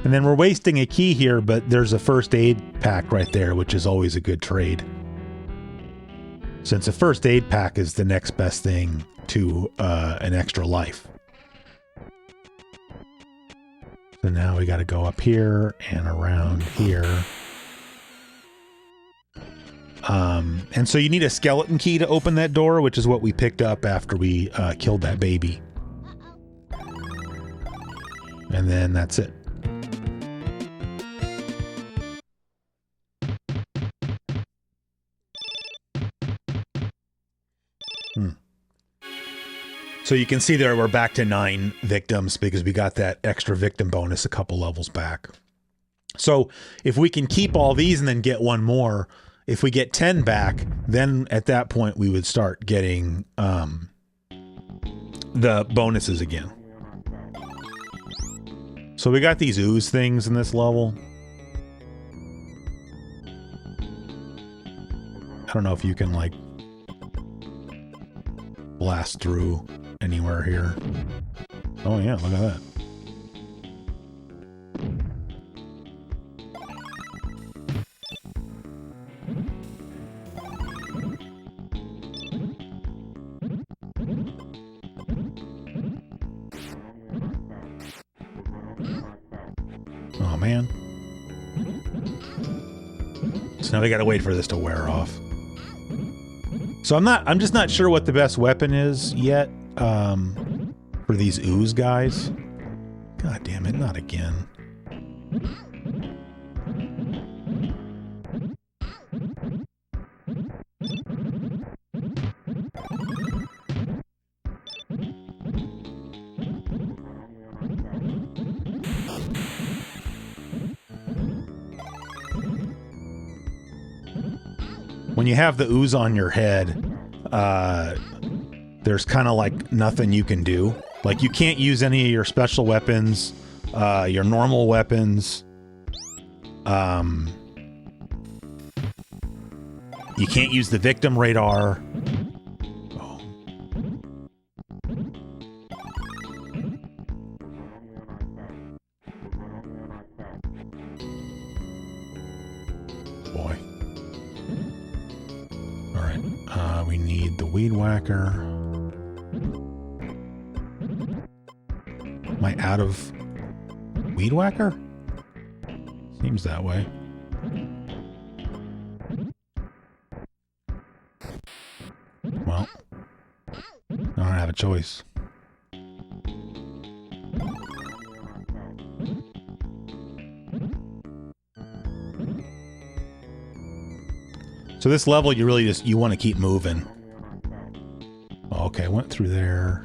And then we're wasting a key here, but there's a first aid pack right there, which is always a good trade. Since a first aid pack is the next best thing to an extra life. So now we got to go up here and around here. And so you need a skeleton key to open that door, which is what we picked up after we killed that baby. And then that's it. So you can see there we're back to 9 victims because we got that extra victim bonus a couple levels back. So if we can keep all these and then get one more, if we get 10 back, then at that point we would start getting the bonuses again. So we got these ooze things in this level. I don't know if you can like blast through anywhere here. Oh yeah, look at that. Oh man. So now we gotta wait for this to wear off. So I'm just not sure what the best weapon is yet for these ooze guys. God damn it, not again. When you have the ooze on your head, there's kind of like nothing you can do. Like you can't use any of your special weapons, your normal weapons. You can't use the victim radar. we need the weed whacker. Am I out of weed whacker? Seems that way. Well, I don't have a choice. So this level, you really just, you want to keep moving. Okay, I went through there.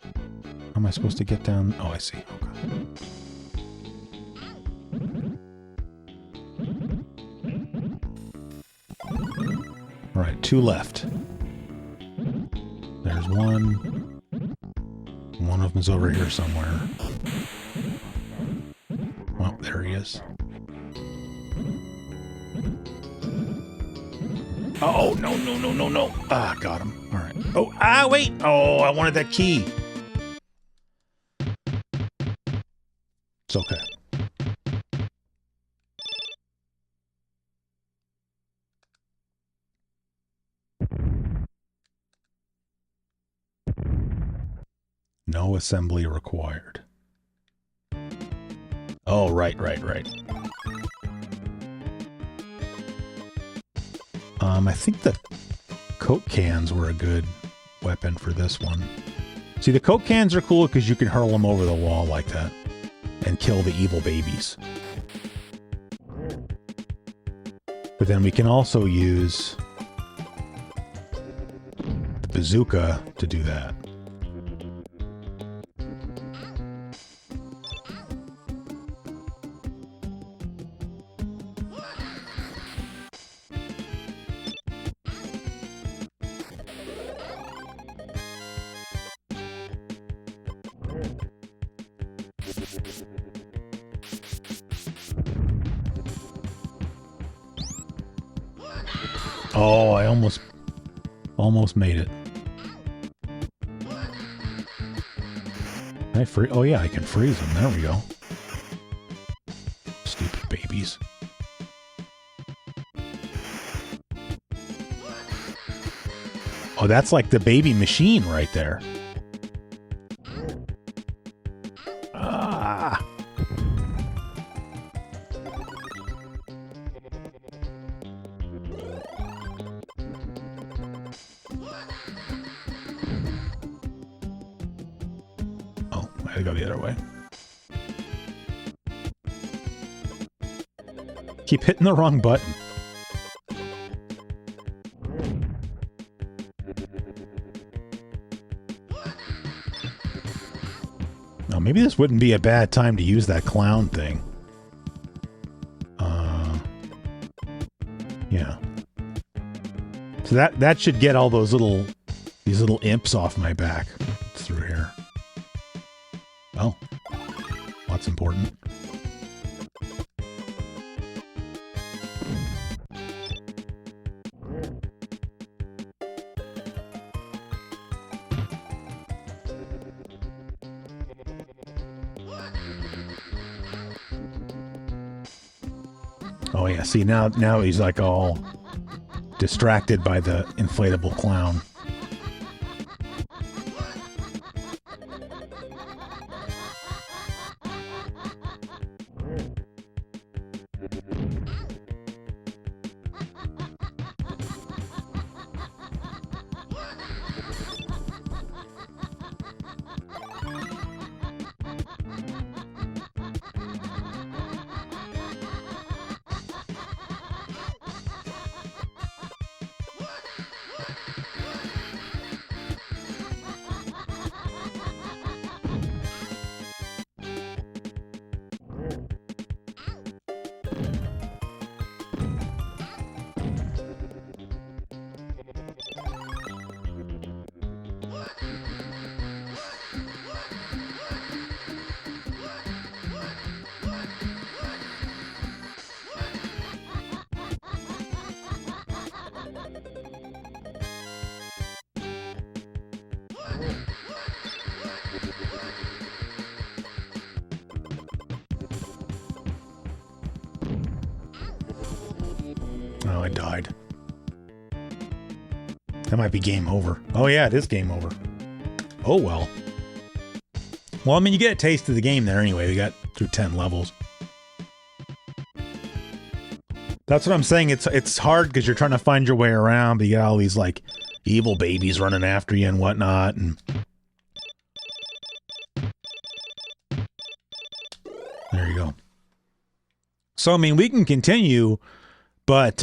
How am I supposed to get down? Oh, I see. Okay. All right, 2 left. There's one. One of them's over here somewhere. Well, there he is. Oh, no, no, no, no, no. Ah, got him. All right. Oh, wait. Oh, I wanted that key. It's okay. No assembly required. Oh, right. I think the Coke cans were a good weapon for this one. See, the Coke cans are cool because you can hurl them over the wall like that and kill the evil babies. But then we can also use the bazooka to do that. Oh, I almost made it. Can I free? Oh yeah, I can freeze them. There we go. Stupid babies. Oh, that's like the baby machine right there. Ah. I gotta go the other way. Keep hitting the wrong button. Now, maybe this wouldn't be a bad time to use that clown thing. Yeah. So that should get all those these little imps off my back. It's through here. Oh, that's important. Oh yeah, see now he's like all distracted by the inflatable clown. Oh, I died. That might be game over. Oh yeah, it is game over. Oh well. Well, I mean, you get a taste of the game there anyway. We got through 10 levels. That's what I'm saying. It's hard because you're trying to find your way around, but you got all these like evil babies running after you and whatnot. And there you go. So I mean, we can continue, but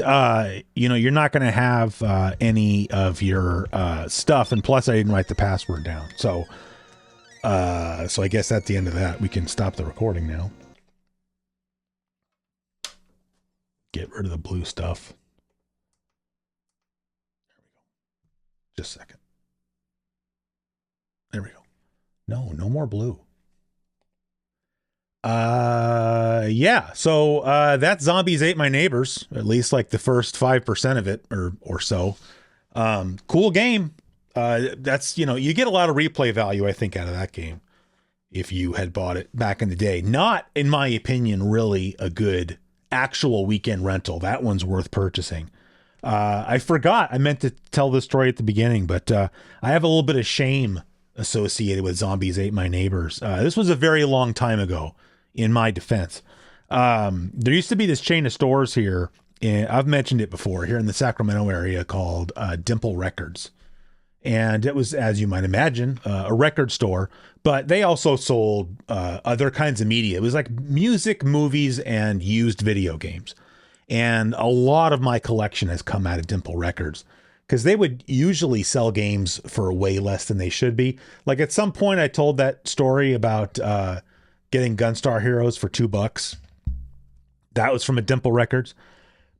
you know, you're not going to have any of your stuff. And plus, I didn't write the password down. So I guess at the end of that, we can stop the recording now. Get rid of the blue stuff. There we go. Just a second. There we go. No more blue. Yeah. So that Zombies Ate My Neighbors. At least like the first 5% of it or so. Cool game. That's, you know, you get a lot of replay value, I think, out of that game if you had bought it back in the day. Not, in my opinion, really a good actual weekend rental. That one's worth purchasing. I forgot. I meant to tell this story at the beginning, but I have a little bit of shame associated with Zombies Ate My Neighbors. This was a very long time ago, in my defense. There used to be this chain of stores here, and I've mentioned it before, here in the Sacramento area called Dimple Records. And it was, as you might imagine, a record store, but they also sold other kinds of media. It was like music, movies, and used video games. And a lot of my collection has come out of Dimple Records because they would usually sell games for way less than they should be. Like at some point I told that story about getting Gunstar Heroes for $2. That was from a Dimple Records.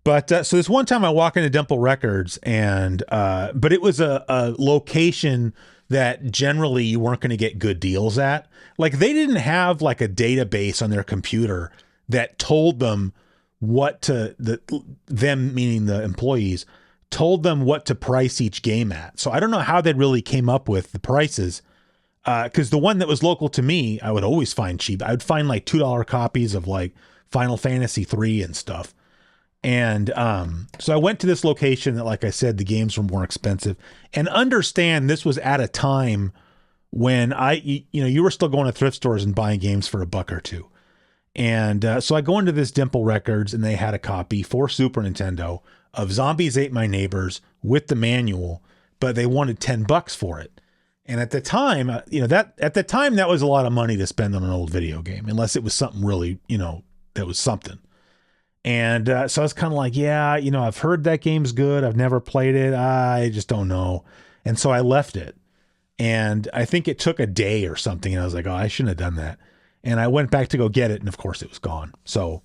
But so this one time I walk into Dimple Records and, but it was a location that generally you weren't going to get good deals at. Like they didn't have like a database on their computer that told them what to, them meaning the employees, told them what to price each game at. So I don't know how they really came up with the prices. Cause the one that was local to me, I would always find cheap. I would find like $2 copies of like Final Fantasy 3 and stuff. And so I went to this location that, like I said, the games were more expensive. And understand this was at a time when you were still going to thrift stores and buying games for $1 or $2. And so I go into this Dimple Records and they had a copy for Super Nintendo of Zombies Ate My Neighbors with the manual, but they wanted $10 for it. And at the time, that was a lot of money to spend on an old video game, unless it was something really, that was something. And so I was kind of like, yeah, I've heard that game's good. I've never played it. I just don't know. And so I left it. And I think it took a day or something. And I was like, oh, I shouldn't have done that. And I went back to go get it. And of course it was gone. So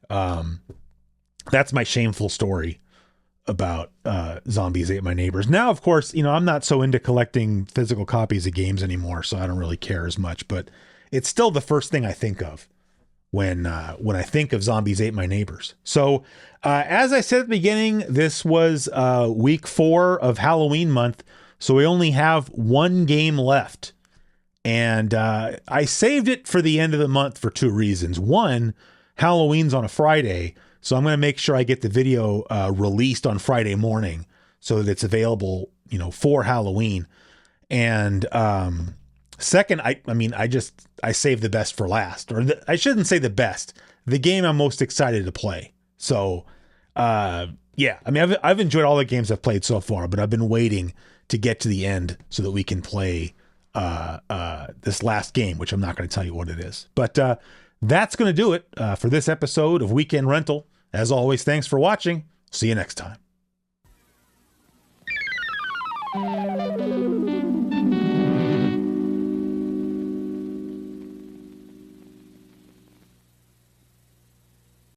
that's my shameful story about Zombies Ate My Neighbors. Now, of course, I'm not so into collecting physical copies of games anymore. So I don't really care as much. But it's still the first thing I think of when I think of Zombies Ate My Neighbors. So as I said at the beginning, this was week 4 of Halloween month. So we only have one game left. And I saved it for the end of the month for 2 reasons. One, Halloween's on a Friday. So I'm going to make sure I get the video released on Friday morning so that it's available, for Halloween. And second, I saved the best for last, or I shouldn't say the best, the game I'm most excited to play. So, yeah, I've enjoyed all the games I've played so far, but I've been waiting to get to the end so that we can play, this last game, which I'm not going to tell you what it is, but, that's going to do it, for this episode of Weekend Rental. As always, thanks for watching. See you next time.